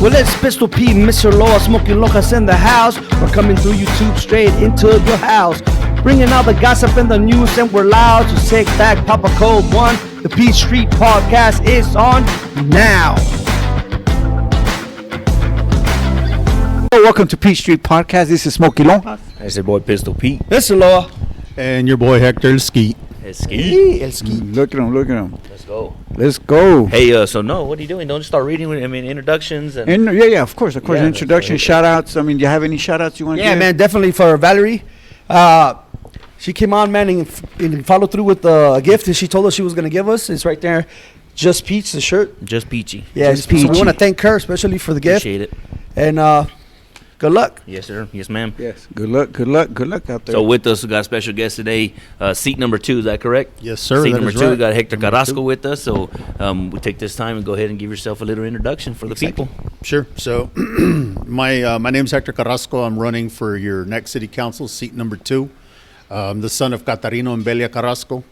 Well, it's Pistol P, Mr. Loa, Smoking Locas in the house. We're coming through YouTube straight into your house. Bringing out the gossip and the news, and we're loud. So sit back, pop a cold one. The P Street Podcast is on now. Welcome to P Street Podcast. This is Smokey Longhas. It's your boy Pistol Pete. Mr. Loa. And your boy Hector, El Ski. Look at him. Let's go. Hey, so no, what are you doing? Don't just start reading. Introductions and yeah, of course. Introduction, shout outs. I mean, do you have any shout outs you want to give? Yeah, man, definitely for Valerie. She came on, man, and followed through with the gift that she told us she was going to give us. It's right there. Just Peach, the shirt. Just Peachy. Yeah, just Peachy. So we want to thank her especially for the gift. Appreciate it. And good luck. Yes, sir. Yes, ma'am. Yes. Good luck out there. So with us, we got a special guest today. Seat number 2, is that correct? Yes, sir. Seat that number is 2, right. we got Hector Carrasco with us. So we take this time and go ahead and give yourself a little introduction for the people. Sure. So my name's Hector Carrasco. I'm running for your next city council, seat number 2. I'm the son of Catarino and Belia Carrasco.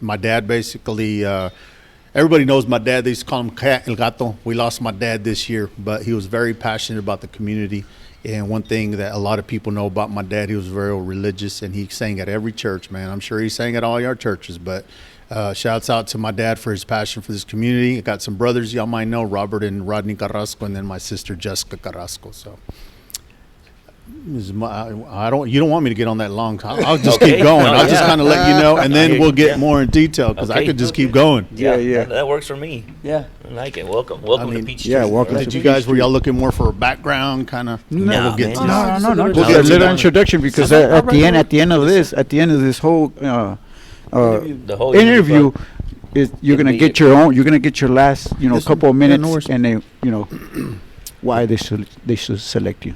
My dad basically, everybody knows my dad. They used to call him El Gato. We lost my dad this year, but he was very passionate about the community. And one thing that a lot of people know about my dad, he was very religious, and he sang at every church, man. I'm sure he sang at all your churches, but shouts out to my dad for his passion for this community. I got some brothers y'all might know, Robert and Rodney Carrasco, and then my sister Jessica Carrasco. So you don't want me to get on that long. I'll just keep going. No, I'll just kind of let you know, and then we'll get more in detail because I could just keep going. Yeah. That works for me. Yeah. I like it. Welcome to Peach Street. yeah, welcome Did you guys, were y'all looking more for a background kind of? No, we'll get to man. that. No. We'll Just get a to little that. introduction because at the end of this whole The whole interview, you're gonna be get your own. You're gonna get your last, couple of minutes, no worries. and then why they should select you.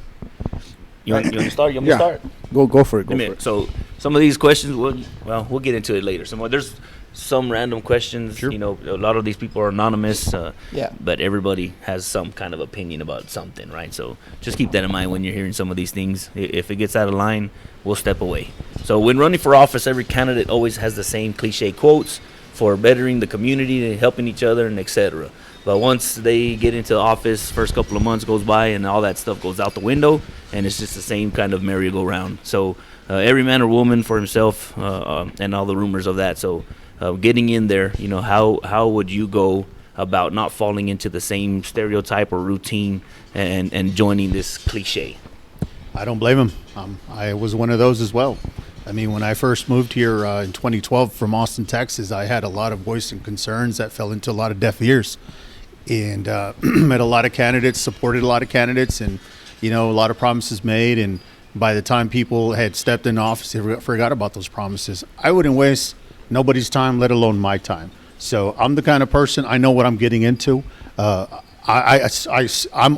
You want to start? You want me to start? Go for it. Wait a minute. So some of these questions, we'll get into it later. There's some random questions. Sure. A lot of these people are anonymous. Yeah. But everybody has some kind of opinion about something, right? So just keep that in mind when you're hearing some of these things. If it gets out of line, we'll step away. So when running for office, every candidate always has the same cliche quotes for bettering the community, helping each other, and etc. But once they get into office, first couple of months goes by and all that stuff goes out the window, and it's just the same kind of merry-go-round. So every man or woman for himself, and all the rumors of that. So getting in there, how would you go about not falling into the same stereotype or routine and joining this cliche? I don't blame him. I was one of those as well. I mean, when I first moved here in 2012 from Austin, Texas, I had a lot of voice and concerns that fell into a lot of deaf ears. And met a lot of candidates, supported a lot of candidates, and, a lot of promises made. And by the time people had stepped in office, they forgot about those promises. I wouldn't waste nobody's time, let alone my time. So I'm the kind of person, I know what I'm getting into. I'm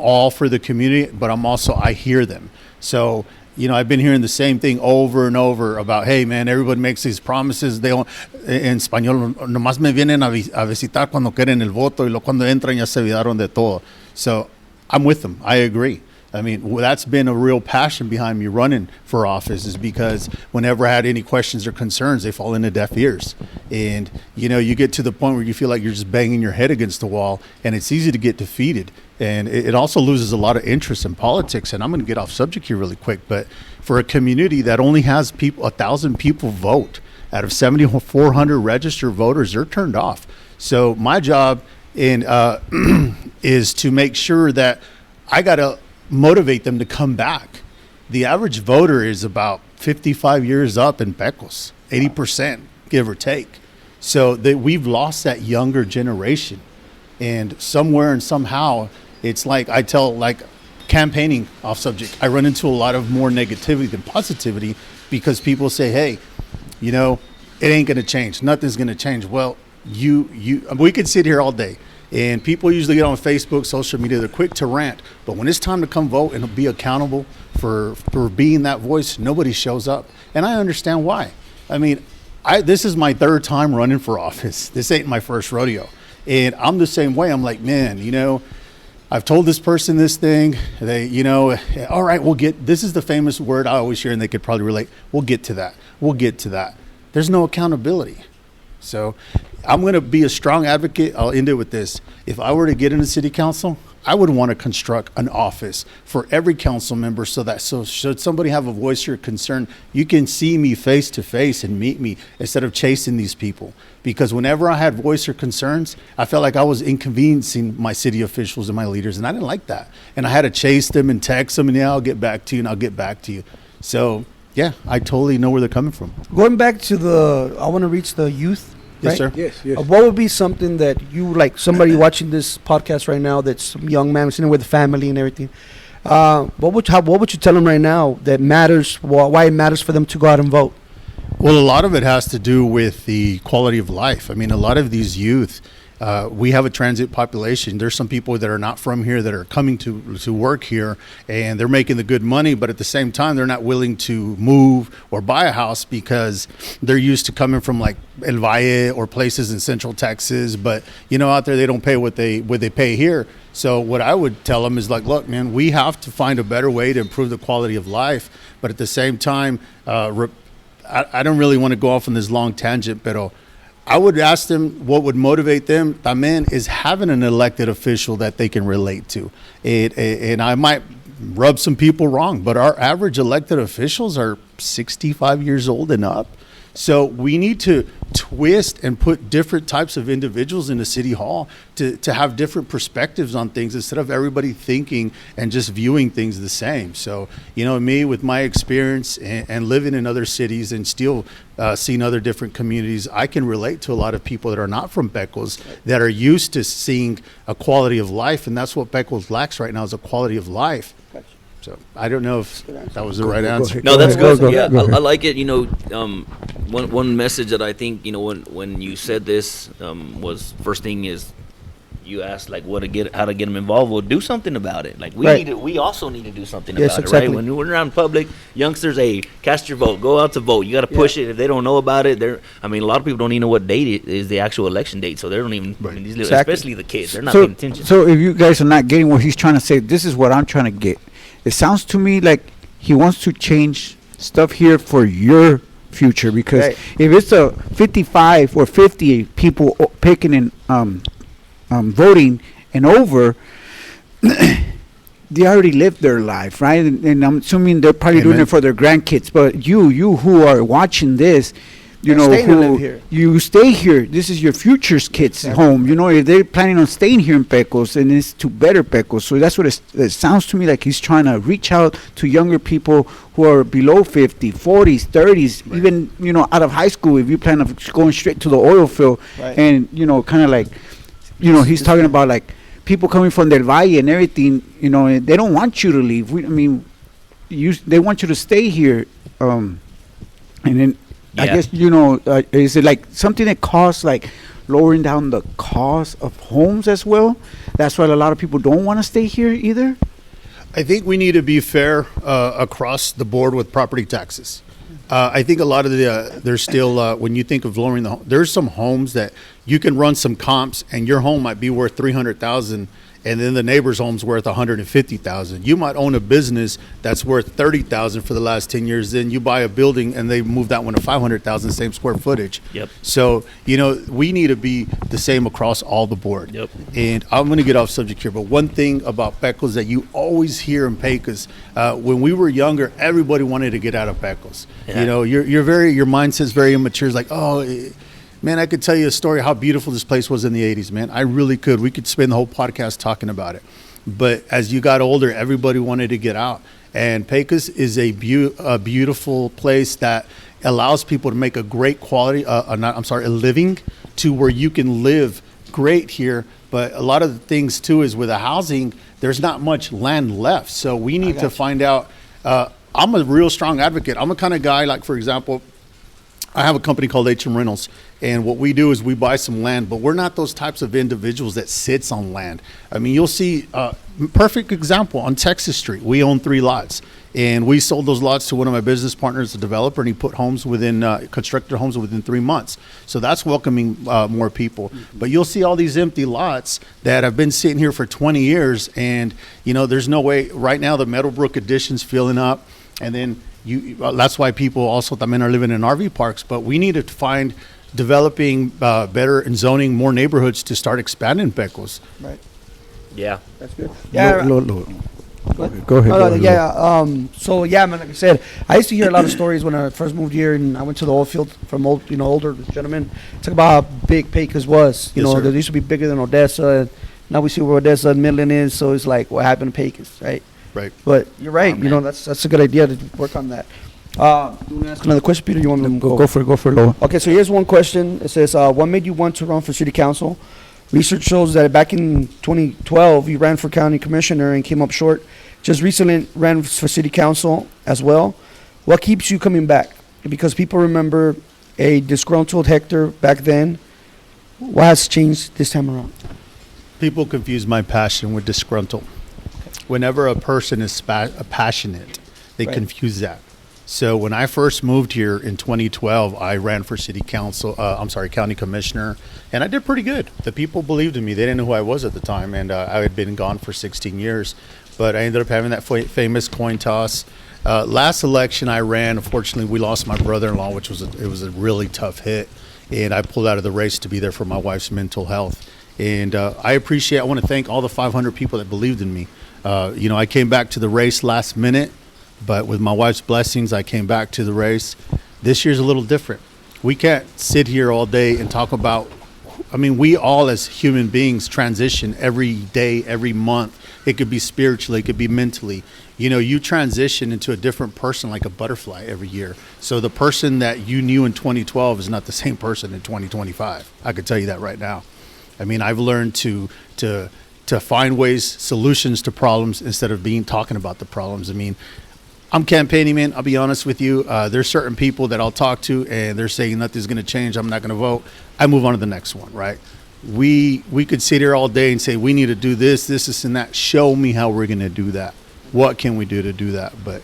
all for the community, but I hear them. So, I've been hearing the same thing over and over about, hey, man, everybody makes these promises. They don't, en español, nomás me vienen a visitar cuando quieren el voto y cuando entran ya se olvidaron de todo. So I'm with them. I agree. I mean, that's been a real passion behind me running for office, is because whenever I had any questions or concerns, they fall into deaf ears. And, you get to the point where you feel like you're just banging your head against the wall, and it's easy to get defeated. And it also loses a lot of interest in politics. And I'm going to get off subject here really quick, but for a community that only has 1,000 people vote out of 7,400 registered voters, they're turned off. So my job is to make sure that I got to motivate them to come back. The average voter is about 55 years up in Pecos, 80%, give or take. So we've lost that younger generation. And somewhere and somehow, it's like I tell, campaigning off subject, I run into a lot of more negativity than positivity, because people say, hey, it ain't going to change. Nothing's going to change. Well, we could sit here all day. And people usually get on Facebook, social media, they're quick to rant. But when it's time to come vote and be accountable for being that voice, nobody shows up. And I understand why. I mean, this is my 3rd time running for office. This ain't my first rodeo. And I'm the same way. I'm like, man, I've told this person this thing. They, all right, this is the famous word I always hear, and they could probably relate. We'll get to that. There's no accountability. So I'm going to be a strong advocate. I'll end it with this. If I were to get into city council, I would want to construct an office for every council member so should somebody have a voice or concern, you can see me face to face and meet me instead of chasing these people. Because whenever I had voice or concerns, I felt like I was inconveniencing my city officials and my leaders, and I didn't like that. And I had to chase them and text them, and I'll get back to you, and I'll get back to you. So, yeah, I totally know where they're coming from. Going back to I want to reach the youth. Yes, right? sir. Yes. What would be something that you, like somebody watching this podcast right now, that's some young man sitting with a family and everything, what would you tell them right now that matters, why it matters for them to go out and vote? Well, a lot of it has to do with the quality of life. I mean, a lot of these youth, we have a transit population. There's some people that are not from here that are coming to work here, and they're making the good money, but at the same time, they're not willing to move or buy a house because they're used to coming from like El Valle or places in Central Texas. But, out there, they don't pay what they pay here. So what I would tell them is like, look, man, we have to find a better way to improve the quality of life. But at the same time, I don't really want to go off on this long tangent, but I would ask them what would motivate them, también, is having an elected official that they can relate to. And I might rub some people wrong, but our average elected officials are 65 years old and up. So we need to twist and put different types of individuals into City Hall to have different perspectives on things instead of everybody thinking and just viewing things the same. So, me with my experience and living in other cities and still seeing other different communities, I can relate to a lot of people that are not from Pecos that are used to seeing a quality of life. And that's what Pecos lacks right now, is a quality of life. So I don't know if that was the right answer. No, that's good. Go Yeah, ahead. I like it. One message that I think, when you said this, was first thing is you asked like how to get them involved. Well, do something about it. Like we also need to do something Yes, about exactly. it, right? When we're around public, youngsters, cast your vote, go out to vote. You got to push it. If they don't know about it, a lot of people don't even know what date it is, the actual election date, so they don't even. Exactly. Especially the kids, they're not paying attention. So if you guys are not getting what he's trying to say, this is what I'm trying to get. It sounds to me like he wants to change stuff here for your future, because Right. if it's a 55 or 50 people picking and voting and over, they already lived their life, right? And I'm assuming they're probably doing Amen. it for their grandkids. But you who are watching this, You're staying to live here. you stay here. This is your future's kids' home. If they're planning on staying here in Pecos, and it's to better Pecos. So that's what it sounds to me like. He's trying to reach out to younger people who are below 50, 40s, 30s, even, out of high school, if you plan on going straight to the oil field. Right. And, kind of like, he's talking about like people coming from Del Valle and everything, and they don't want you to leave. They want you to stay here. And then, I Yeah. guess, is it like something that costs, like lowering down the cost of homes as well? That's why a lot of people don't want to stay here either? I think we need to be fair across the board with property taxes. I think a lot of there's still, when you think of lowering there's some homes that you can run some comps and your home might be worth $300,000, and then the neighbor's home's worth $150,000. You might own a business that's worth $30,000 for the last 10 years. Then you buy a building and they move that one to $500,000, same square footage. Yep. So, we need to be the same across all the board. Yep. And I'm going to get off subject here, but one thing about Pecos that you always hear in Pecos, when we were younger, everybody wanted to get out of Pecos. Yeah. Your mindset's very immature. It's like, man, I could tell you a story how beautiful this place was in the 80s, man. I really could. We could spend the whole podcast talking about it. But as you got older, everybody wanted to get out. And Pecos is a beautiful place that allows people to make a great quality, a living to where you can live great here. But a lot of the things, too, is with the housing, there's not much land left. So we need to find out. I'm a real strong advocate. I'm a kind of guy, like, for example, I have a company called HM Rentals, and what we do is we buy some land, but we're not those types of individuals that sits on land. You'll see perfect example on Texas Street. We own 3 lots, and we sold those lots to one of my business partners, a developer, and he put constructed homes within 3 months. So that's welcoming more people. Mm-hmm. But you'll see all these empty lots that have been sitting here for 20 years, and there's no way. Right now, the Meadowbrook addition's filling up, and then that's why people also are living in RV parks. But we need to find developing better and zoning more neighborhoods to start expanding Pecos. Right. Yeah. That's good. Yeah. Go ahead. Yeah. So yeah, man. Like I said, I used to hear a lot of stories when I first moved here, and I went to the oil field from older gentlemen. Talk about how big Pecos was. You Yes, know, sir. they used to be bigger than Odessa. And now we see where Odessa and Midland is. So it's like, what happened to Pecos, right? Right. But you're right. You know, that's a good idea to work on that. You want to ask another question, Peter? You want me to Go for it, Loa. Okay, so here's one question. It says, what made you want to run for city council? Research shows that back in 2012, you ran for county commissioner and came up short. Just recently ran for city council as well. What keeps you coming back? Because people remember a disgruntled Hector back then. What has changed this time around? People confuse my passion with disgruntled. Whenever a person is passionate, they Right. confuse that. So when I first moved here in 2012, I ran for county commissioner, and I did pretty good. The people believed in me. They didn't know who I was at the time, and I had been gone for 16 years. But I ended up having that famous coin toss. Last election I ran, unfortunately, we lost my brother-in-law, which was a really tough hit, and I pulled out of the race to be there for my wife's mental health. And I want to thank all the 500 people that believed in me. I came back to the race last minute, but with my wife's blessings, I came back to the race. This year's a little different. We can't sit here all day and talk about, we all as human beings transition every day, every month. It could be spiritually, it could be mentally. You transition into a different person like a butterfly every year. So the person that you knew in 2012 is not the same person in 2025. I could tell you that right now. I've learned to find solutions to problems instead of talking about the problems. I'm campaigning, man. I'll be honest with you. There's certain people that I'll talk to, and they're saying nothing's going to change. I'm not going to vote. I move on to the next one, right? We could sit here all day and say we need to do this, and that. Show me how we're going to do that. What can we do to do that? But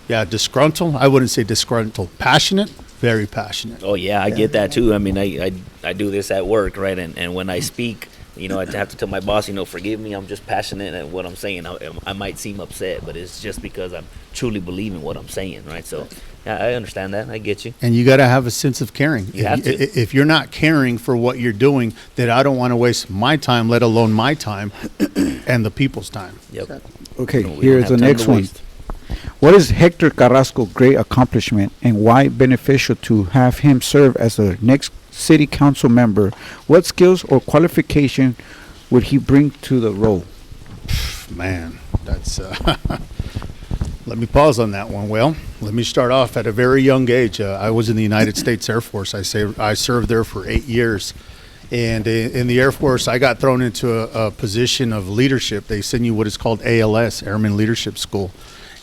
yeah, disgruntled. I wouldn't say disgruntled. Passionate, very passionate. Oh yeah, I get that too. I do this at work, right? And when I speak, I have to tell my boss, forgive me, I'm just passionate at what I'm saying. I might seem upset, but it's just because I'm truly believing what I'm saying, right? So, yeah, I understand that. I get you. And you got to have a sense of caring. You have to. If you're not caring for what you're doing, then I don't want to waste my time, let alone my time and the people's time. Yep. Okay, We don't here's have the time next to one. waste. What is Hector Carrasco's great accomplishment, and why beneficial to have him serve as the next city council member? What skills or qualification would he bring to the role? Man, that's let me pause on that one. Well, let me start off at a very young age. I was in the United States Air Force. I served there for 8 years. And in the Air Force, I got thrown into a position of leadership. They send you what is called ALS, Airman Leadership School.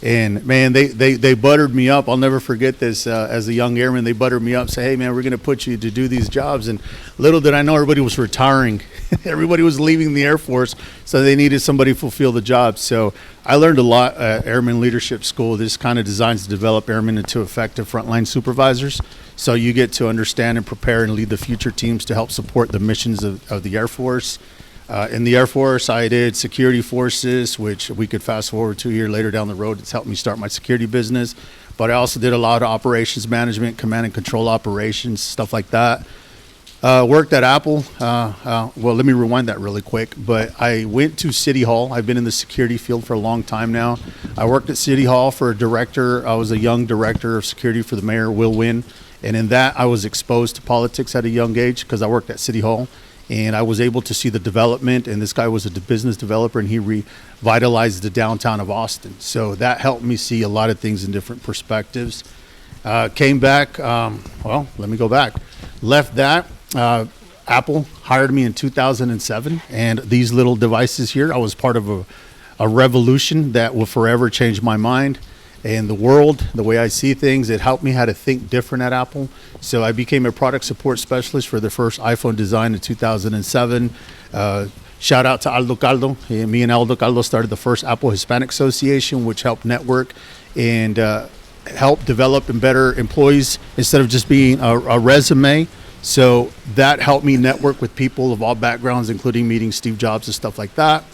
And man, they buttered me up. I'll never forget this. As a young airman, they buttered me up, say, hey man, we're going to put you to do these jobs. And little did I know, everybody was retiring. Everybody was leaving the Air Force, so they needed somebody to fulfill the job. So I learned a lot at Airman Leadership School. This kind of designs to develop airmen into effective frontline supervisors. So you get to understand and prepare and lead the future teams to help support the missions of the Air Force. In the Air Force, I did security forces, which we could fast forward to here later down the road. It's helped me start my security business. But I also did a lot of operations management, command and control operations, stuff like that. Worked at Apple. Well, let me rewind that really quick. But I went to City Hall. I've been in the security field for a long time now. I worked at City Hall for a director. I was a young director of security for the mayor, Will Wynn. And in that, I was exposed to politics at a young age because I worked at City Hall. And I was able to see the development, and this guy was a business developer, and he revitalized the downtown of Austin. So that helped me see a lot of things in different perspectives. Came back, well, let me go back. Left that. Apple hired me in 2007, and these little devices here, I was part of a revolution that will forever change my mind. And the world, the way I see things, it helped me how to think different at Apple. So I became a product support specialist for the first iPhone design in 2007. Shout out to Aldo Caldo. Me and Aldo Caldo started the first Apple Hispanic Association, which helped network and help develop and better employees instead of just being a resume. So that helped me network with people of all backgrounds, including meeting Steve Jobs and stuff like that.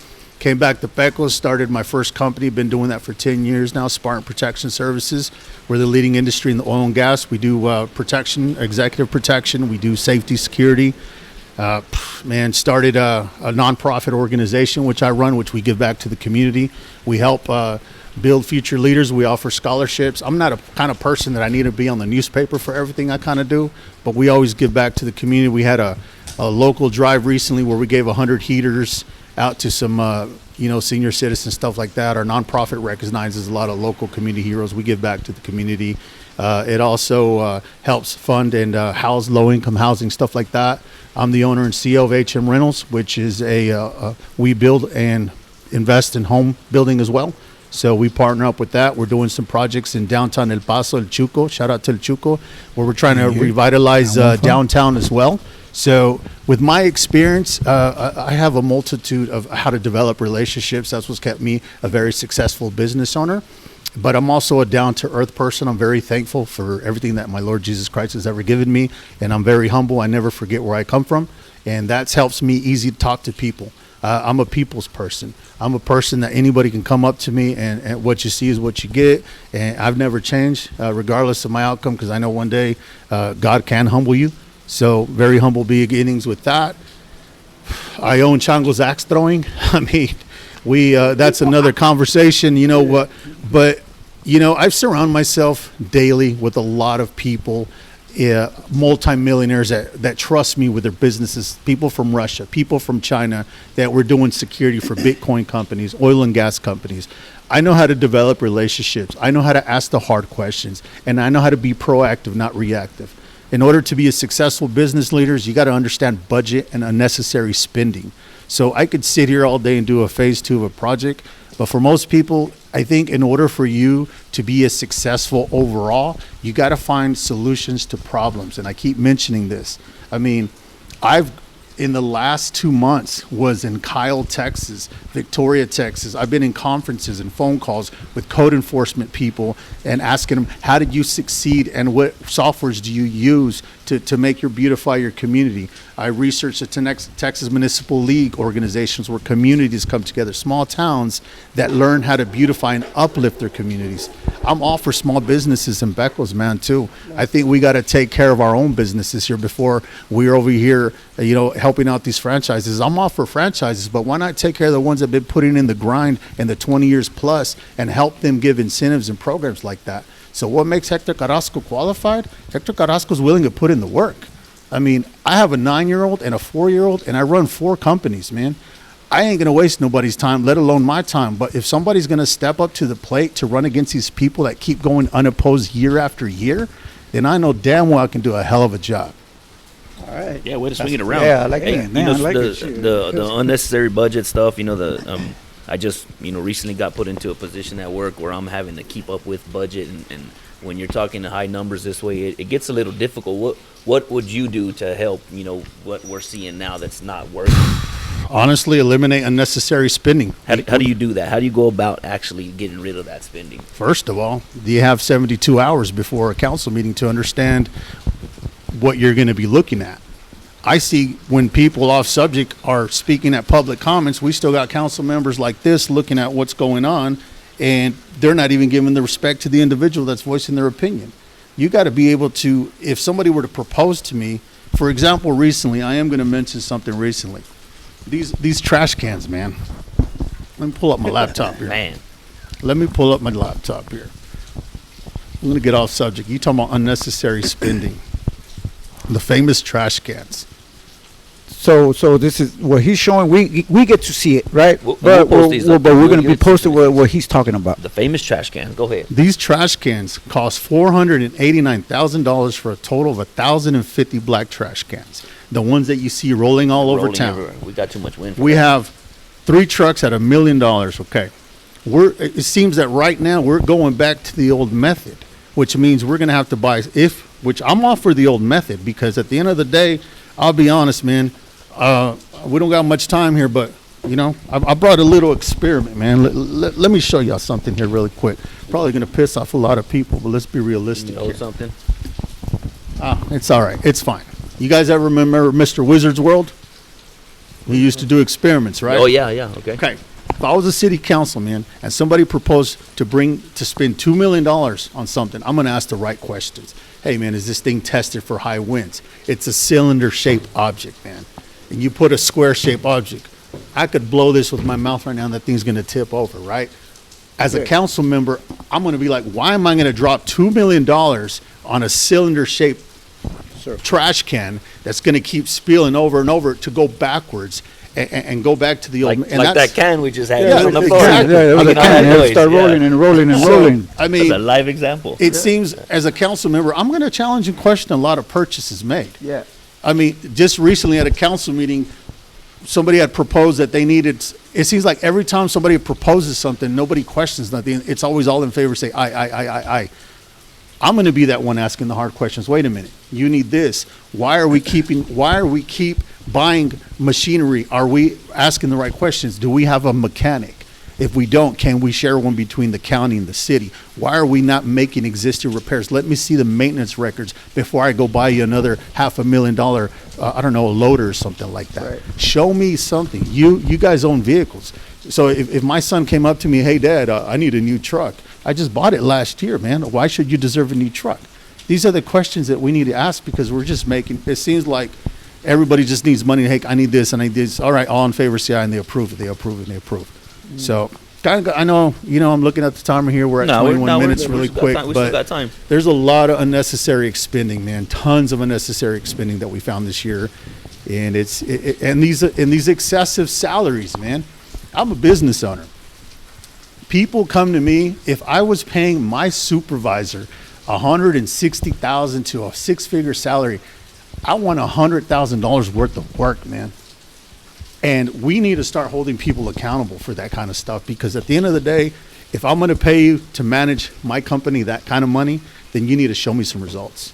Came back to Pecos, started my first company. Been doing that for 10 years now, Spartan Protection Services. We're the leading industry in the oil and gas. We do protection, executive protection. We do safety, security. Started a nonprofit organization, which I run, which we give back to the community. We help build future leaders. We offer scholarships. I'm not a kind of person that I need to be on the newspaper for everything I kind of do, but we always give back to the community. We had a local drive recently where we gave 100 heaters out to some, senior citizens, stuff like that. Our nonprofit recognizes a lot of local community heroes. We give back to the community. It also helps fund and house low-income housing, stuff like that. I'm the owner and CEO of HM Rentals, which is we build and invest in home building as well. So we partner up with that. We're doing some projects in downtown El Paso, El Chuco. Shout out to El Chuco, where we're trying to revitalize downtown as well. So with my experience, I have a multitude of how to develop relationships. That's what's kept me a very successful business owner. But I'm also a down-to-earth person. I'm very thankful for everything that my Lord Jesus Christ has ever given me, and I'm very humble. I never forget where I come from, and that helps me easy to talk to people. I'm a people's person. I'm a person that anybody can come up to me, and what you see is what you get, and I've never changed, regardless of my outcome, because I know one day God can humble you. So very humble beginnings with that. I own Chango's Axe Throwing. I mean, that's another conversation, but I've surrounded myself daily with a lot of people, multimillionaires that trust me with their businesses, people from Russia, people from China, that we're doing security for Bitcoin companies, oil and gas companies. I know how to develop relationships. I know how to ask the hard questions, and I know how to be proactive, not reactive. In order to be a successful business leaders, you got to understand budget and unnecessary spending. So I could sit here all day and do a phase 2 of a project, but for most people, I think in order for you to be as successful overall, you got to find solutions to problems. And I keep mentioning this. I mean, in the last 2 months was in Kyle, Texas, Victoria, Texas. I've been in conferences and phone calls with code enforcement people and asking them, how did you succeed and what softwares do you use to make your beautify your community? I researched the Texas Municipal League organizations where communities come together, small towns that learn how to beautify and uplift their communities. I'm all for small businesses in Pecos, man, too. I think we got to take care of our own businesses here before we're over here, helping out these franchises. I'm all for franchises, but why not take care of the ones that have been putting in the grind and the 20 years plus and help them give incentives and programs like that? So what makes Hector Carrasco qualified? Hector Carrasco is willing to put in the work. I mean, I have a 9-year-old and a 4-year-old, and I run 4 companies, man. I ain't going to waste nobody's time, let alone my time. But if somebody's going to step up to the plate to run against these people that keep going unopposed year after year, then I know damn well I can do a hell of a job. All right. Yeah, way to swing it around. Yeah, I like that. Man, I like the unnecessary budget stuff. I just recently got put into a position at work where I'm having to keep up with budget, and when you're talking to high numbers this way, it gets a little difficult. What would you do to help? What we're seeing now that's not working. Honestly, eliminate unnecessary spending. How do you do that? How do you go about actually getting rid of that spending? First of all, you have 72 hours before a council meeting to understand what you're going to be looking at. I see when people off subject are speaking at public comments, we still got council members like this looking at what's going on, and they're not even giving the respect to the individual that's voicing their opinion. You got to be able to, if somebody were to propose to me, for example, recently, I am going to mention something recently. These trash cans, man. Let me pull up my laptop here. Man. Let me pull up my laptop here. I'm going to get off subject. You talking about unnecessary spending. The famous trash cans. So this is what he's showing. We get to see it, right? We'll but post these up. we're We'll going to be get to posting see what he's talking about. The famous trash can. Go ahead. These trash cans cost $489,000 for a total of 1,050 black trash cans. The ones that you see rolling all over town. Everywhere. We got too much wind. We have 3 trucks at $1 million. Okay, it seems that right now we're going back to the old method, which means we're going to have to buy which I'm all for the old method, because at the end of the day, I'll be honest, man. We don't got much time here, but I brought a little experiment, man. Let me show y'all something here really quick. Probably going to piss off a lot of people, but let's be realistic. You know something? It's all right. It's fine. You guys ever remember Mr. Wizard's World? He used to do experiments, right? Oh, yeah, okay. Okay. If I was a city councilman and somebody proposed to spend $2 million on something, I'm going to ask the right questions. Hey, man, is this thing tested for high winds? It's a cylinder-shaped object, man. And you put a square-shaped object. I could blow this with my mouth right now and that thing's going to tip over, right? As a council member, I'm going to be like, why am I going to drop $2 million on a cylinder-shaped trash can that's going to keep spilling over and over to go backwards and go back to the old... Like, and like that's- that can we just had Yeah, on the exactly. floor. Yeah, it was a Making all can. that It'll noise, start yeah. rolling and rolling and So, rolling. I That's a mean, live example. it seems as a council member, I'm going to challenge and question a lot of purchases made. Yeah. I mean, just recently at a council meeting, somebody had proposed that they needed, it seems like every time somebody proposes something, nobody questions nothing. It's always all in favor, say, aye. I'm going to be that one asking the hard questions. Wait a minute. You need this. Why are we keep buying machinery? Are we asking the right questions? Do we have a mechanic? If we don't, can we share one between the county and the city? Why are we not making existing repairs? Let me see the maintenance records before I go buy you another $500,000, I don't know, a loader or something like that. Right. Show me something. You guys own vehicles. So if my son came up to me, hey, Dad, I need a new truck. I just bought it last year, man. Why should you deserve a new truck? These are the questions that we need to ask because we're just making, it seems like everybody just needs money. Hey, I need this and I need this. All right, all in favor, say aye, and they approve it. They approve it, and they approve. So I know, I'm looking at the timer here. We're at 21 minutes really quick, we still got but time. there's a lot of unnecessary expending, man. Tons of unnecessary expending that we found this year. And and these excessive salaries, man. I'm a business owner. People come to me, if I was paying my supervisor $160,000 to a six-figure salary, I want $100,000 worth of work, man. And we need to start holding people accountable for that kind of stuff because at the end of the day, if I'm going to pay you to manage my company that kind of money, then you need to show me some results.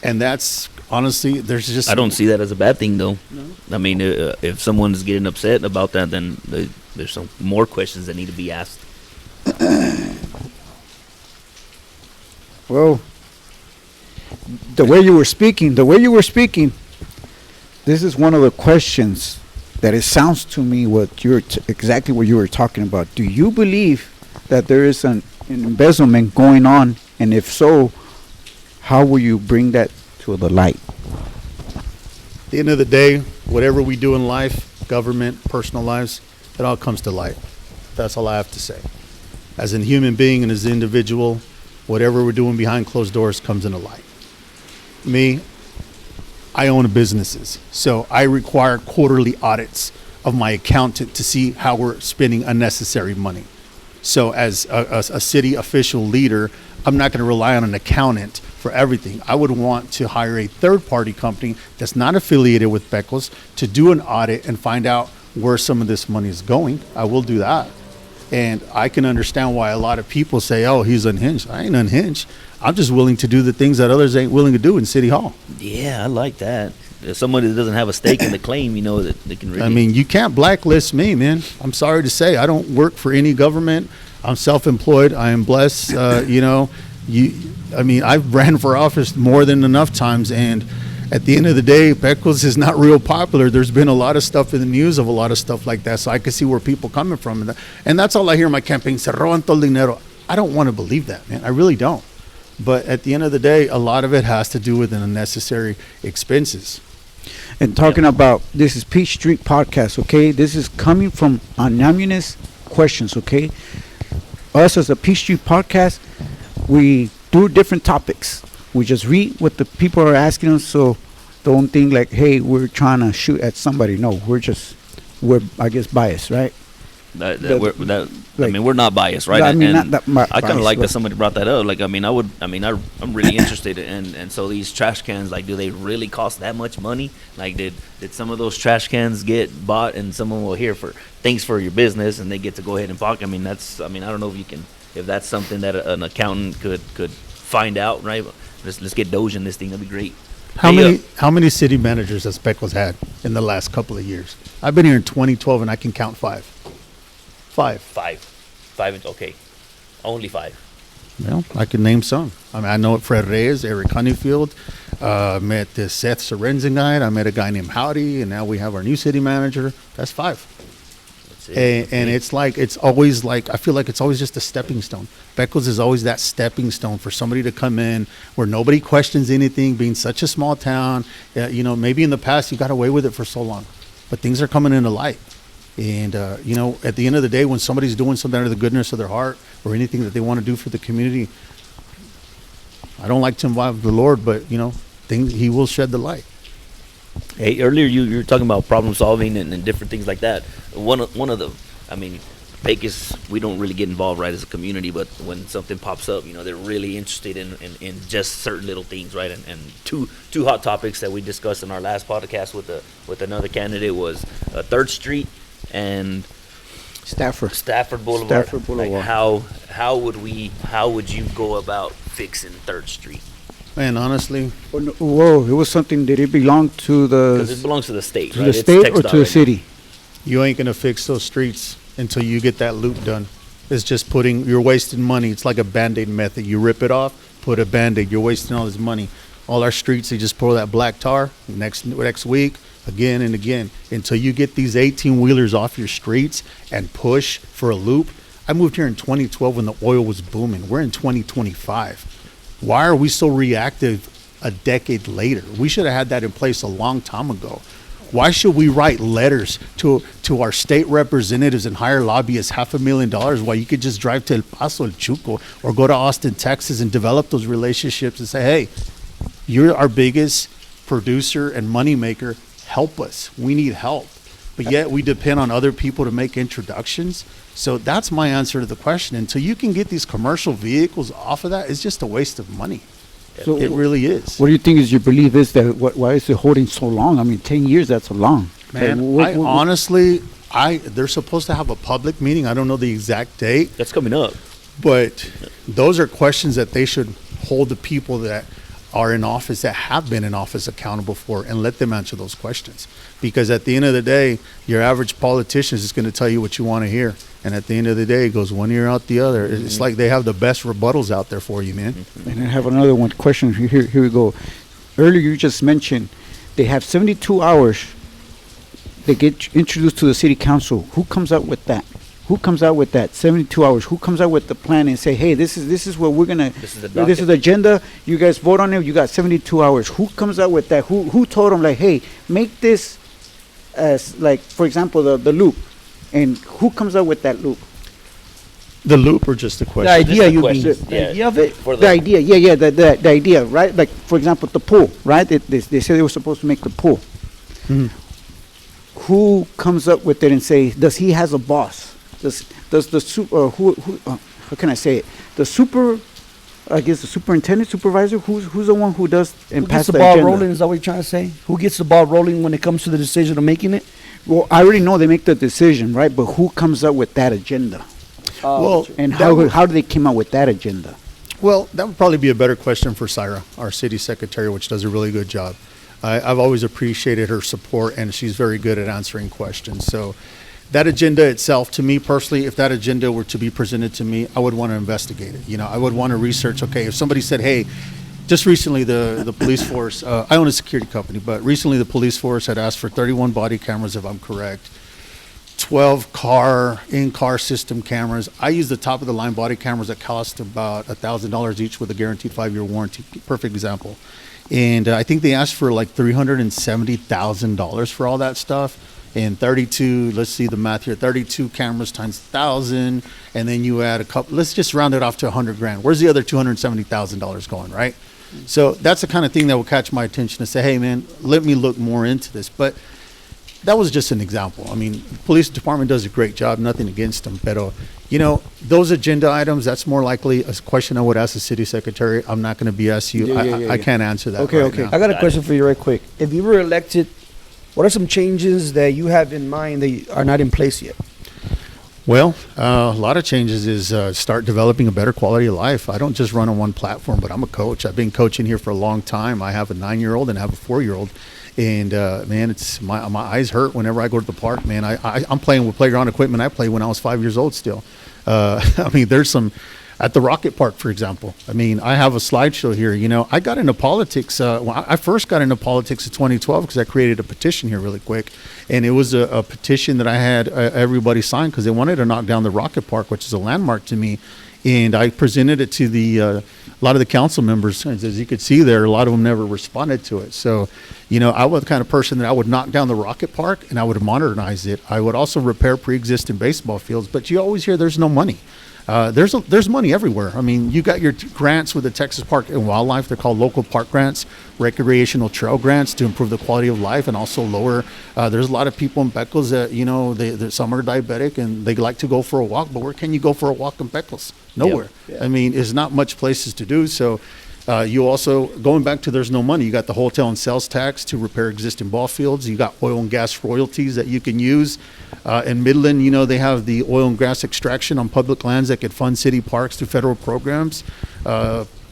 And that's honestly, there's just... I don't see that as a bad thing, though. No. I mean, if someone's getting upset about that, then there's some more questions that need to be asked. Well, the way you were speaking, this is one of the questions that it sounds to me exactly what you were talking about. Do you believe that there is an embezzlement going on? And if so, how will you bring that to the light? At the end of the day, whatever we do in life, government, personal lives, it all comes to light. That's all I have to say. As a human being and as an individual, whatever we're doing behind closed doors comes into light. Me, I own businesses, so I require quarterly audits of my accountant to see how we're spending unnecessary money. So as a city official leader, I'm not going to rely on an accountant for everything. I would want to hire a third-party company that's not affiliated with Pecos to do an audit and find out where some of this money is going. I will do that. And I can understand why a lot of people say, oh, he's unhinged. I ain't unhinged. I'm just willing to do the things that others ain't willing to do in City Hall. Yeah, I like that. If somebody that doesn't have a stake in the claim, that they can really... I mean, you can't blacklist me, man. I'm sorry to say. I don't work for any government. I'm self-employed. I am blessed. I've ran for office more than enough times, and at the end of the day, Pecos is not real popular. There's been a lot of stuff in the news of a lot of stuff like that, so I can see where people are coming from. And that's all I hear in my campaign, se roban todo el dinero. I don't want to believe that, man. I really don't. But at the end of the day, a lot of it has to do with unnecessary expenses. And talking about, this is Peach Street Podcast, okay? This is coming from anonymous questions, okay? Us as a Peach Street Podcast, we do different topics. We just read what the people are asking us, so don't think like, hey, we're trying to shoot at somebody. No, we're I guess biased, right? We're not biased, right? I mean, and not that I kind of biased, like that but- somebody brought that up. Like, I'm really interested in, and so these trash cans, like, do they really cost that much money? Like, did some of those trash cans get bought, and someone will hear for things for your business, and they get to go ahead and pocket? I don't know if that's something that an accountant could find out, right? Let's get Doge in this thing. That'd be great. How many city managers has Pecos had in the last couple of years? I've been here in 2012, and I can count five. Five, okay. Only five. Well, I can name some. I know Fred Reyes, Eric Honeyfield. Met this Seth Sorensen guy. I met a guy named Howdy, and now we have our new city manager. That's five. And it's like, it's always like, I feel like it's always just a stepping stone. Pecos is always that stepping stone for somebody to come in where nobody questions anything, being such a small town. You know, maybe in the past you got away with it for so long, but things are coming into light. And, you know, at the end of the day, when somebody's doing something out of the goodness of their heart or anything that they want to do for the community, I don't like to involve the Lord, but, you know, he will shed the light. Hey, earlier you were talking about problem solving and different things like that. One of the, I mean, Pecos, we don't really get involved right as a community, but when something pops up, you know, they're really interested in just certain little things, right? And two hot topics that we discussed in our last podcast with another candidate was 3rd Street and Stafford Boulevard. Stafford Boulevard. Like how would you go about fixing 3rd Street? Man, honestly, Whoa, it was something, did it belong to Because it the, belongs to the state, to right? the It's state text or to the already. city? you ain't going to fix those streets until you get that loop done. It's just you're wasting money. It's like a Band-Aid method. You rip it off, put a Band-Aid. You're wasting all this money. All our streets, they just pour that black tar next week, again and again, until you get these 18-wheelers off your streets and push for a loop. I moved here in 2012 when the oil was booming. We're in 2025. Why are we so reactive a decade later? We should have had that in place a long time ago. Why should we write letters to our state representatives and hire lobbyists $500,000 while you could just drive to El Paso, El Chuco, or go to Austin, Texas, and develop those relationships and say, hey, you're our biggest producer and moneymaker. Help us. We need help. But yet we depend on other people to make introductions. So that's my answer to the question. Until you can get these commercial vehicles off of that, it's just a waste of money. So It really is. what do you think is your belief is that, why is it holding so long? I mean, 10 years, that's a long. Man, Like, honestly, they're supposed to have a public meeting. I don't know the exact date, That's coming up. but those are questions that they should hold the people that are in office, that have been in office, accountable for, and let them answer those questions. Because at the end of the day, your average politician is just going to tell you what you want to hear. And at the end of the day, it goes one ear out the other. It's like they have the best rebuttals out there for you, man. And I have another one question. Here we go. Earlier you just mentioned they have 72 hours. They get introduced to the city council. Who comes out with that? Who comes out with that 72 hours? Who comes out with the plan and say, hey, this is what we're gonna. This is the this is the agenda. You guys vote on it. You got 72 hours. Who comes out with that? Who told them like, hey, make this as like, for example, the loop, and who comes out with that loop? The loop or just the The question? idea, the you mean? questions, The yeah. idea of it? For The idea, yeah, the idea, right? Like, for example, the pool, right? They said they were supposed to make the pool. Mhm. Who comes up with it and say, does he has a boss? Does the how can I say it? The superintendent, supervisor, who's the one who does and Who gets pass the the ball agenda? rolling? Is that what you're trying to say? Who gets the ball rolling when it comes to the decision of making it? Well, I already know they make the decision, right? But who comes up with that agenda? Well, And that would- how do they come up with that agenda? Well, that would probably be a better question for Syra, our city secretary, which does a really good job. I've always appreciated her support, and she's very good at answering questions. So that agenda itself, to me personally, if that agenda were to be presented to me, I would want to investigate it. You know, I would want to research, okay, if somebody said, hey, just recently the police force, I own a security company, but recently the police force had asked for 31 body cameras, if I'm correct, 12 in-car system cameras. I use the top of the line body cameras that cost about $1,000 each with a guaranteed 5-year warranty. Perfect example. And I think they asked for like $370,000 for all that stuff. And 32, let's see the math here, 32 cameras times 1,000. And then you add a couple, let's just round it off to 100 grand. Where's the other $270,000 going, right? So that's the kind of thing that will catch my attention to say, hey man, let me look more into this. But that was just an example. I mean, the police department does a great job, nothing against them. But, you know, those agenda items, that's more likely a question I would ask the city secretary. I'm not going to BS you. Yeah, I can't answer that Okay, right okay. now. I got a question for you right quick. If you were elected, what are some changes that you have in mind that are not in place yet? Well, a lot of changes is start developing a better quality of life. I don't just run on one platform, but I'm a coach. I've been coaching here for a long time. I have a 9-year-old and I have a 4-year-old. And, man, it's my eyes hurt whenever I go to the park, man. I'm playing with playground equipment I played when I was 5 years old still. I mean, there's some At the Rocket Park, for example, I mean, I have a slideshow here. You know, I got into politics. I first got into politics in 2012 because I created a petition here really quick. And it was a petition that I had everybody sign because they wanted to knock down the Rocket Park, which is a landmark to me. And I presented it to a lot of the council members. As you could see there, a lot of them never responded to it. So, you know, I was the kind of person that I would knock down the Rocket Park and I would modernize it. I would also repair pre-existing baseball fields. But you always hear there's no money. There's money everywhere. I mean, you got your grants with the Texas Park and Wildlife. They're called local park grants, recreational trail grants to improve the quality of life and also lower. There's a lot of people in Pecos that, you know, some are diabetic and they like to go for a walk. But where can you go for a walk in Pecos? Nowhere. Yeah. I mean, there's not much places to do. So you also, going back to there's no money, you got the hotel and sales tax to repair existing ball fields. You got oil and gas royalties that you can use. In Midland, you know, they have the oil and gas extraction on public lands that could fund city parks through federal programs.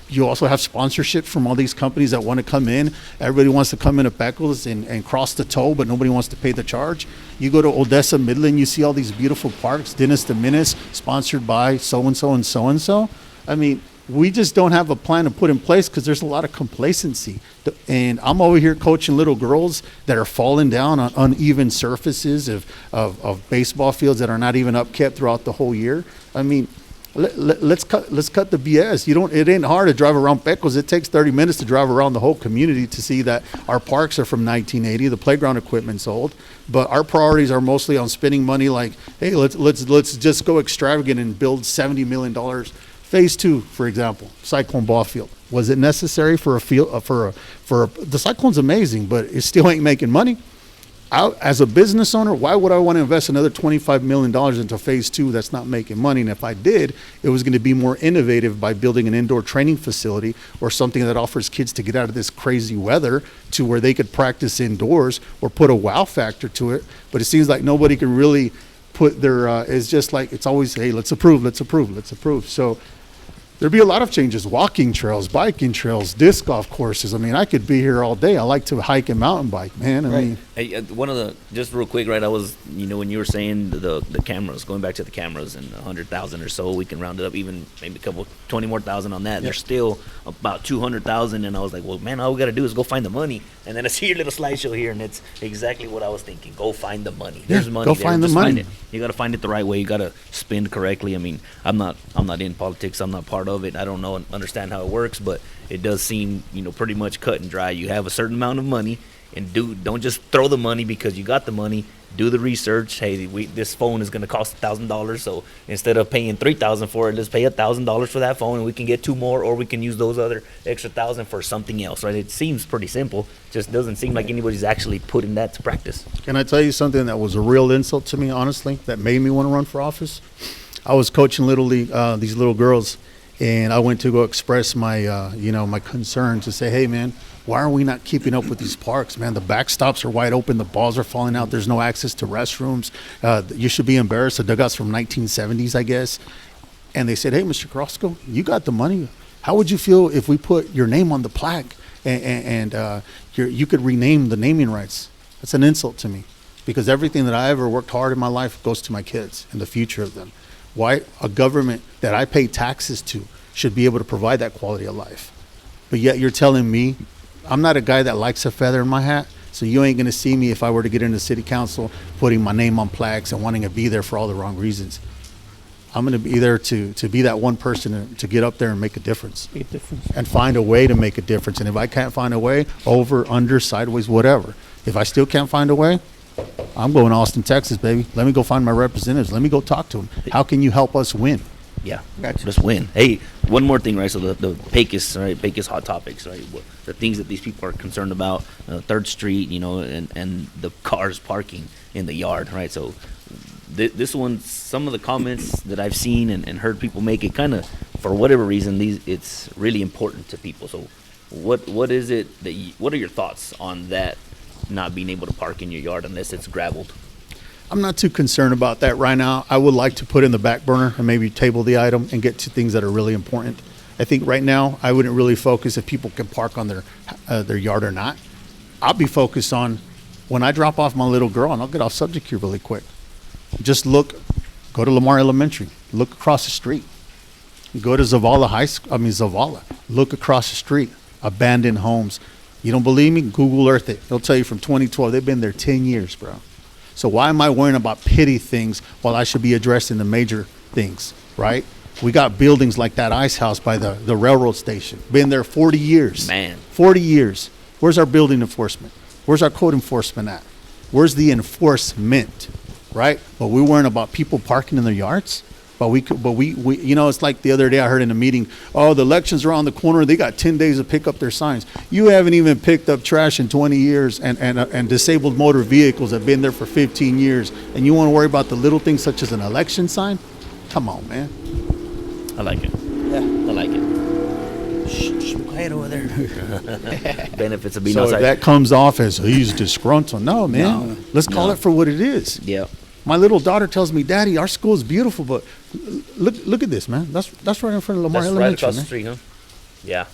You also have sponsorship from all these companies that want to come in. Everybody wants to come into Pecos and cross the toll, but nobody wants to pay the charge. You go to Odessa, Midland, you see all these beautiful parks, Dennis the Menace, sponsored by so-and-so and so-and-so. I mean, we just don't have a plan to put in place because there's a lot of complacency. And I'm over here coaching little girls that are falling down on uneven surfaces of baseball fields that are not even upkept throughout the whole year. I mean, let's cut the BS. It ain't hard to drive around Pecos. It takes 30 minutes to drive around the whole community to see that our parks are from 1980. The playground equipment's old, but our priorities are mostly on spending money. Like, hey, let's just go extravagant and build $70 million. Phase 2, for example, Cyclone ball field. Was it necessary for a field the Cyclone's amazing, but it still ain't making money. As a business owner, why would I want to invest another $25 million into phase 2 that's not making money? And if I did, it was going to be more innovative by building an indoor training facility or something that offers kids to get out of this crazy weather to where they could practice indoors or put a wow factor to it. But it seems like nobody can really put their, it's just like, it's always, hey, let's approve. So there'd be a lot of changes, walking trails, biking trails, disc golf courses. I mean, I could be here all day. I like to hike and mountain bike, man. I mean, Hey, one of the, just real quick, right? I was, you know, when you were saying the cameras, going back to the cameras and 100,000 or so, we can round it up even maybe 20 more thousand on that. Yep. There's still about 200,000. And I was like, well, man, all we got to do is go find the money. And then I see your little slideshow here, and it's exactly what I was thinking. Go find the money. There's money. Go there. find the Just money. Find it. You got to find it the right way. You got to spend correctly. I mean, I'm not in politics. I'm not part of it. I don't know and understand how it works, but it does seem, you know, pretty much cut and dry. You have a certain amount of money, and don't just throw the money because you got the money. Do the research. Hey, this phone is going to cost $1,000, so instead of paying $3,000 for it, let's pay $1,000 for that phone, and we can get 2 more, or we can use those other extra $1,000 for something else. Right? It seems pretty simple. Just doesn't seem like anybody's actually putting that to practice. Can I tell you something that was a real insult to me, honestly, that made me want to run for office? I was coaching Little League, these little girls, and I went to go express my, my concern to say, hey, man, why are we not keeping up with these parks, man? The backstops are wide open. The balls are falling out. There's no access to restrooms. You should be embarrassed. The dugouts from 1970s, I guess. And they said, hey, Mr. Carrasco, you got the money. How would you feel if we put your name on the plaque and you could rename the naming rights? That's an insult to me because everything that I ever worked hard in my life goes to my kids and the future of them. Why a government that I pay taxes to should be able to provide that quality of life. But yet you're telling me, I'm not a guy that likes a feather in my hat, so you ain't gonna see me if I were to get into city council, putting my name on plaques and wanting to be there for all the wrong reasons. I'm gonna be there to be that one person to get up there and make a difference. And find a way to make a difference. And if I can't find a way, over, under, sideways, whatever. If I still can't find a way, I'm going to Austin, Texas, baby. Let me go find my representatives. Let me go talk to them. How can you help us win? Yeah, just win. Hey, one more thing, right? So the Pecos, right? Pecos hot topics, right? The things that these people are concerned about, 3rd Street, you know, and the cars parking in the yard, right? So this one, some of the comments that I've seen and heard people make, it kind of, for whatever reason, it's really important to people. So what is it what are your thoughts on that? Not being able to park in your yard unless it's graveled? I'm not too concerned about that right now. I would like to put in the back burner and maybe table the item and get to things that are really important. I think right now I wouldn't really focus if people can park on their yard or not. I'll be focused on when I drop off my little girl, and I'll get off subject here really quick. Just go to Lamar Elementary, look across the street. Go to Zavala Zavala. Look across the street, abandoned homes. You don't believe me? Google Earth it. They'll tell you from 2012. They've been there 10 years, bro. So why am I worrying about petty things while I should be addressing the major things, right? We got buildings like that ice house by the railroad station. Been there 40 years. Man. 40 years. Where's our building enforcement? Where's our code enforcement at? Where's the enforcement, right? But we're worrying about people parking in their yards. But we it's like the other day I heard in a meeting, oh, the elections are around the corner. They got 10 days to pick up their signs. You haven't even picked up trash in 20 years and disabled motor vehicles have been there for 15 years. And you want to worry about the little things such as an election sign? Come on, man. I like it. Yeah. I like it. Shh, quiet over there. Benefits of being So outside. if that comes off as he's disgruntled, no, man. No. Let's call No. it for what it is. Yeah. My little daughter tells me, Daddy, our school is beautiful, but look at this, man. That's right in front of Lamar That's right Elementary, across the man. street, huh? Yeah.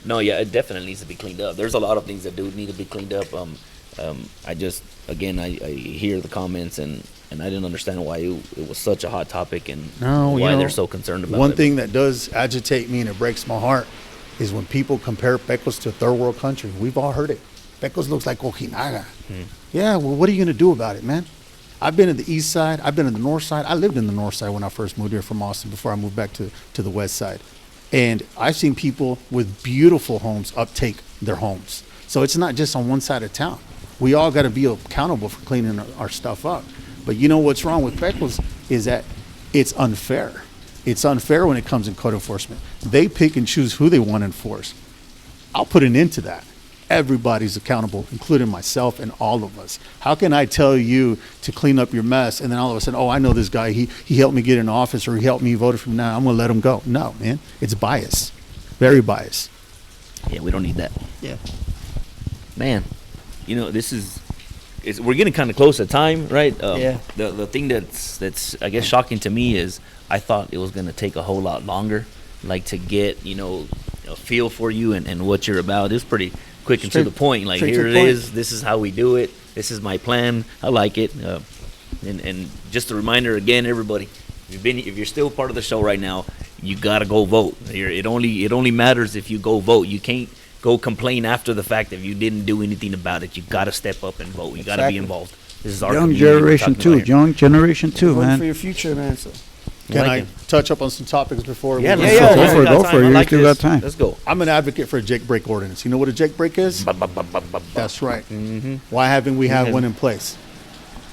No, yeah, it definitely needs to be cleaned up. There's a lot of things that do need to be cleaned up. I just, again, I hear the comments and I didn't understand why it was such a hot topic and No, why you know, they're so concerned about one it. thing that does agitate me and it breaks my heart is when people compare Pecos to a third world country. We've all heard it. Pecos looks like Ojinaga. Yeah, well, what are you going to do about it, man? I've been to the east side. I've been to the north side. I lived in the north side when I first moved here from Austin before I moved back to the west side. And I've seen people with beautiful homes uptake their homes. So it's not just on one side of town. We all got to be accountable for cleaning our stuff up. But you know what's wrong with Pecos is that it's unfair. It's unfair when it comes in code enforcement. They pick and choose who they want to enforce. I'll put an end to that. Everybody's accountable, including myself and all of us. How can I tell you to clean up your mess and then all of a sudden, oh, I know this guy, he helped me get in office or he helped me vote for him, now I'm going to let him go. No, man, it's bias. Very biased. Yeah, we don't need that. Yeah. Man, you know, we're getting kind of close to time, right? Yeah. The thing that's I guess shocking to me is I thought it was going to take a whole lot longer, like to get, a feel for you and what you're about. It's pretty quick and to the point. Like, straight to here the it point. is. This is how we do it. This is my plan. I like it. And just a reminder again, everybody, if you're still part of the show right now, you gotta go vote. It only matters if you go vote. You can't go complain after the fact if you didn't do anything about it. You gotta step up and vote. You gotta be Exactly. involved. This is our Young community we're generation talking too. about here. Young generation too, Voting man. for your future, man. So. Can like I it. touch up on some topics before Yeah, we let's yeah, go. go We for it, got go time. for it. I You like still this. got time. Let's go. I'm an advocate for a Jake break ordinance. You know what a Jake break is? That's right. Mm-hmm. Why haven't we had one in place?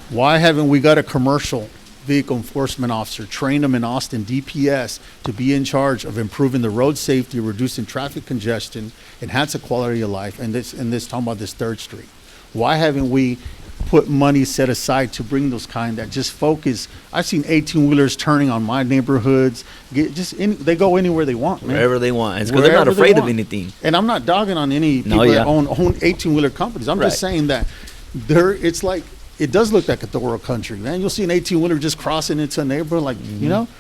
Why haven't we got a commercial vehicle enforcement officer, trained them in Austin, DPS, to be in charge of improving the road safety, reducing traffic congestion, enhance the quality of life, and this talking about this 3rd Street? Why haven't we put money set aside to bring those kind that just focus? I've seen 18-wheelers turning on my neighborhoods. They go anywhere they want, man. Wherever they want. It's because they're not Wherever they afraid of want. anything. And I'm not dogging on any people No, yeah. that own 18-wheeler companies. I'm Right. just saying that it's like, it does look like a third world country, man. You'll see an 18-wheeler just crossing into a neighborhood, like,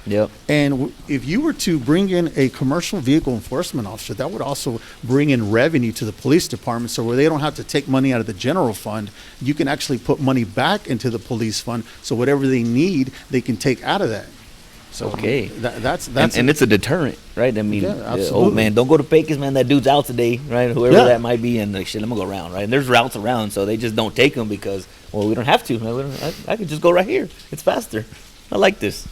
Yep. And if you were to bring in a commercial vehicle enforcement officer, that would also bring in revenue to the police department, so where they don't have to take money out of the general fund, you can actually put money back into the police fund, so whatever they need, they can take out of that. So Okay. that's And it's a deterrent, right? I mean, Yeah, oh absolutely. man, don't go to Pecos, man. That dude's out today, right? Whoever Yeah. that might be, and like, shit, I'm gonna go around, right? And there's routes around, so they just don't take them because, well, we don't have to. I could just go right here. It's faster. I like this.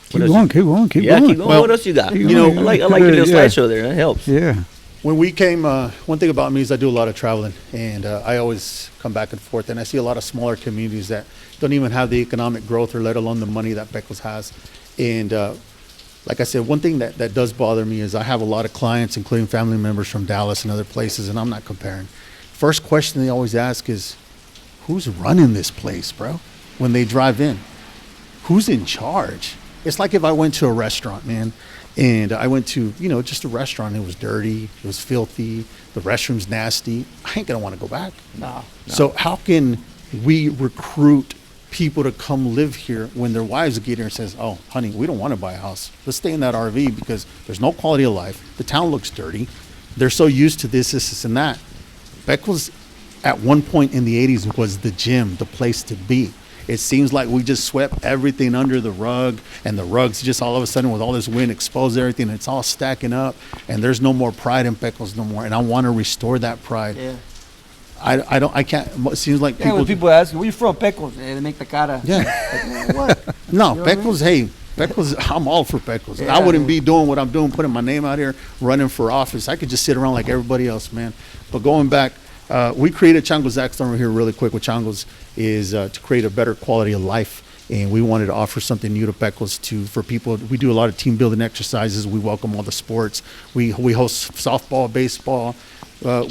Keep What else going, keep going, keep Yeah, going. keep going. Well, what else you got? you know, I like your little yeah. slideshow there. That helps. Yeah. When we came, one thing about me is I do a lot of traveling, and I always come back and forth, and I see a lot of smaller communities that don't even have the economic growth or let alone the money that Pecos has. And like I said, one thing that does bother me is I have a lot of clients, including family members from Dallas and other places, and I'm not comparing. First question they always ask is, who's running this place, bro? When they drive in, who's in charge? It's like if I went to a restaurant, man, and I went to, just a restaurant. It was dirty. It was filthy. The restroom's nasty. I ain't going to want to go back. No. So how can we recruit people to come live here when their wives get here and says, oh, honey, we don't want to buy a house. Let's stay in that RV because there's no quality of life. The town looks dirty. They're so used to this, and that. Pecos, at one point in the 80s, was the gym, the place to be. It seems like we just swept everything under the rug, and the rug's just all of a sudden with all this wind exposed everything. It's all stacking up, and there's no more pride in Pecos no more. And I want to restore that pride. Yeah. I can't. It seems like Yeah, when people ask you, where you from, Pecos? And they make the cara. Yeah. Like, what? No, You know what I Pecos, hey, Pecos, I'm all for Pecos. Yeah, I wouldn't dude. be doing what I'm doing, putting my name out here, running for office. I could just sit around like everybody else, man. But going back, we created Changos Act over here really quick with Changos is to create a better quality of life. And we wanted to offer something new to Pecos for people. We do a lot of team building exercises. We welcome all the sports. We host softball, baseball.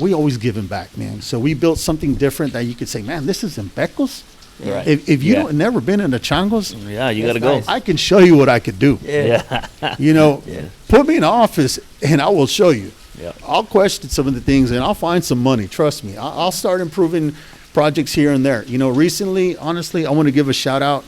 We always giving back, man. So we built something different that you could say, man, this is in Pecos. Right. If you Yeah. don't never been in the Changos, Yeah, you That's gotta go. nice. I can show you what I could do. Yeah. Yeah. You know, Yeah. put me in office and I will show you. Yeah. I'll question some of the things and I'll find some money. Trust me. I'll start improving projects here and there. You know, recently, honestly, I want to give a shout out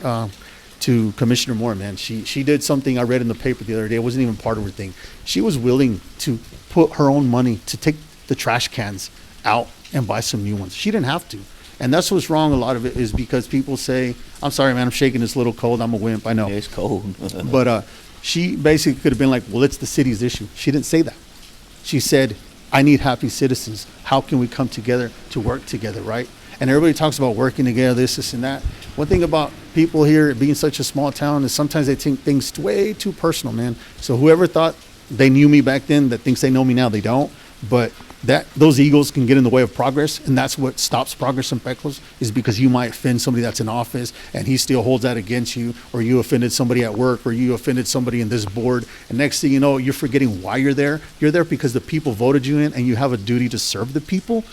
to Commissioner Moore, man. She did something I read in the paper the other day. It wasn't even part of her thing. She was willing to put her own money to take the trash cans out and buy some new ones. She didn't have to. And that's what's wrong. A lot of it is because people say, I'm sorry, man, I'm shaking this little cold. I'm a wimp. I know. It's cold. But she basically could have been like, well, it's the city's issue. She didn't say that. She said, I need happy citizens. How can we come together to work together, right? And everybody talks about working together, this, and that. One thing about people here being such a small town is sometimes they take things way too personal, man. So whoever thought they knew me back then that thinks they know me now, they don't. But those egos can get in the way of progress, and that's what stops progress in Pecos, is because you might offend somebody that's in office and he still holds that against you, or you offended somebody at work, or you offended somebody in this board, and next thing you know, you're forgetting why you're there. You're there because the people voted you in, and you have a duty to serve the people.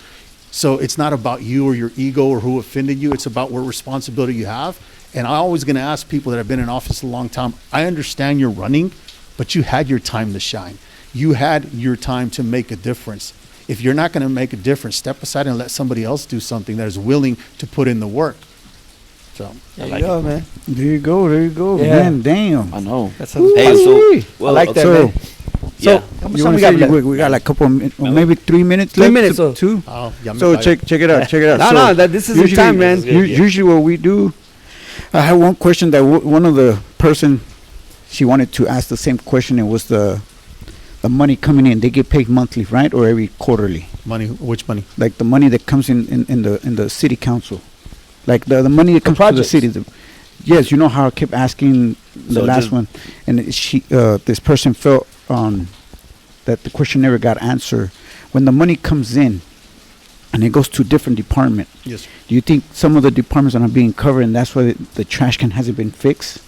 So it's not about you or your ego or who offended you. It's about what responsibility you have. And I'm always going to ask people that have been in office a long time, I understand you're running, but you had your time to shine. You had your time to make a difference. If you're not going to make a difference, step aside and let somebody else do something that is willing to put in the work. So There you like go, it. man. There you go. There you go. Yeah. Man, damn. I know. That sounds Hey, awesome. so I like that, so- man. So, Yeah. how much You time want we to got say left? we got like a couple, maybe 3 minutes 3 left. minutes, so- Two. ya me So callé. check it out. Check it out. No, So no, this is your usually- time, man. This is good, yeah. Usually what we do, I have one question that one of the person, she wanted to ask the same question. It was the money coming in. They get paid monthly, right, or every quarterly? Money, which money? Like the money that comes in the city council, like the money that comes to the projects. city. Yes, you know how I kept asking the So last just- one, and this person felt that the question never got answered. When the money comes in, and it goes to different department, Yes. do you think some of the departments are not being covered, and that's why the trash can hasn't been fixed?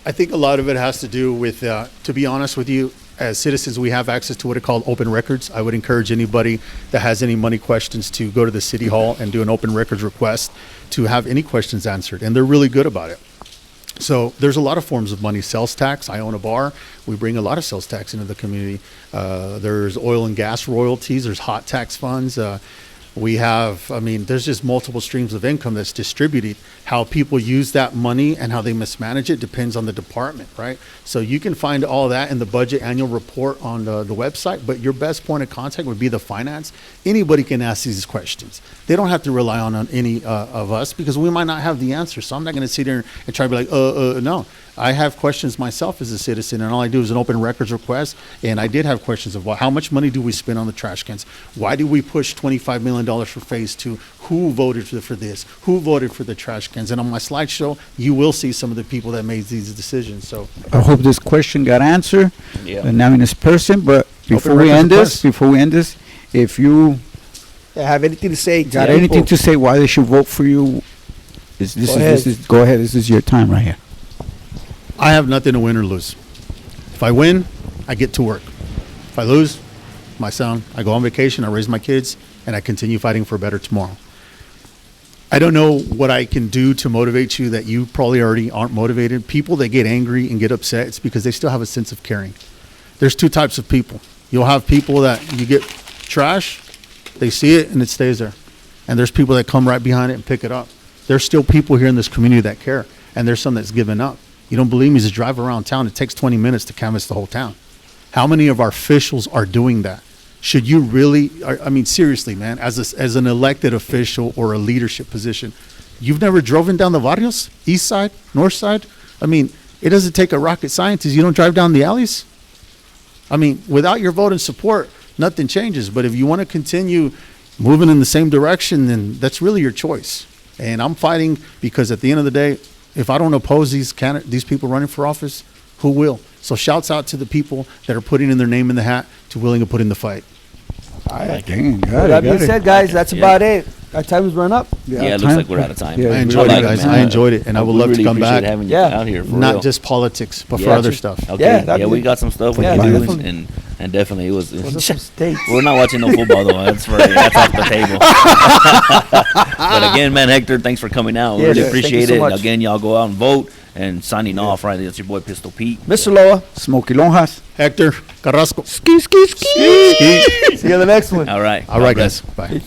I think a lot of it has to do with, to be honest with you, as citizens, we have access to what are called open records. I would encourage anybody that has any money questions to go to the city hall and do an open records request to have any questions answered. And they're really good about it. So there's a lot of forms of money. Sales tax. I own a bar. We bring a lot of sales tax into the community. There's oil and gas royalties. There's hot tax funds. We have, there's just multiple streams of income that's distributed. How people use that money and how they mismanage it depends on the department, right? So you can find all that in the budget annual report on the website, but your best point of contact would be the finance. Anybody can ask these questions. They don't have to rely on any of us because we might not have the answer. So I'm not going to sit here and try to be like, no. I have questions myself as a citizen, and all I do is an open records request. And I did have questions of, well, how much money do we spend on the trash cans? Why do we push $25 million for phase 2? Who voted for this? Who voted for the trash cans? And on my slideshow, you will see some of the people that made these decisions. So I hope this question got answered. Yeah. And I'm in this person, but before we records end this, if you Yeah, have anything to say? got anything to say why they should vote for you, go ahead. This is your time right here. I have nothing to win or lose. If I win, I get to work. If I lose, my son, I go on vacation, I raise my kids, and I continue fighting for a better tomorrow. I don't know what I can do to motivate you that you probably already aren't motivated. People that get angry and get upset, it's because they still have a sense of caring. There's two types of people. You'll have people that you get trash, they see it and it stays there. And there's people that come right behind it and pick it up. There's still people here in this community that care, and there's some that's given up. You don't believe me? Just drive around town. It takes 20 minutes to canvass the whole town. How many of our officials are doing that? Should you really, seriously, man, as an elected official or a leadership position, You've never driven down the barrios, east side, north side? I mean, it doesn't take a rocket scientist. You don't drive down the alleys? I mean, without your vote and support, nothing changes. But if you want to continue moving in the same direction, then that's really your choice. And I'm fighting because at the end of the day, if I don't oppose these people running for office, who will? So shouts out to the people that are putting in their name in the hat to willing to put in the fight. Dang, That being said, guys, that's about it. Our time has run up. Yeah, it looks like we're out of time. Yeah, I enjoyed it, guys. I enjoyed it, and I would love to come back. Having you Yeah. out here for Not real. just politics, but for Yeah. other stuff. Okay. Yeah, Yeah, that'd we be- got some stuff we Yeah, can do, definitely. and definitely it was. Some steaks. We're not watching no football though. That's off the table. But again, man, Hector, thanks for coming out. We Yes, really thank you appreciate so it. much. Again, y'all go out and vote. And signing off, right? That's your boy Pistol Pete. Mr. Loa. Smokey Lonjas. Hector, Carrasco. See you in the next one. All right. All right, guys. Bye.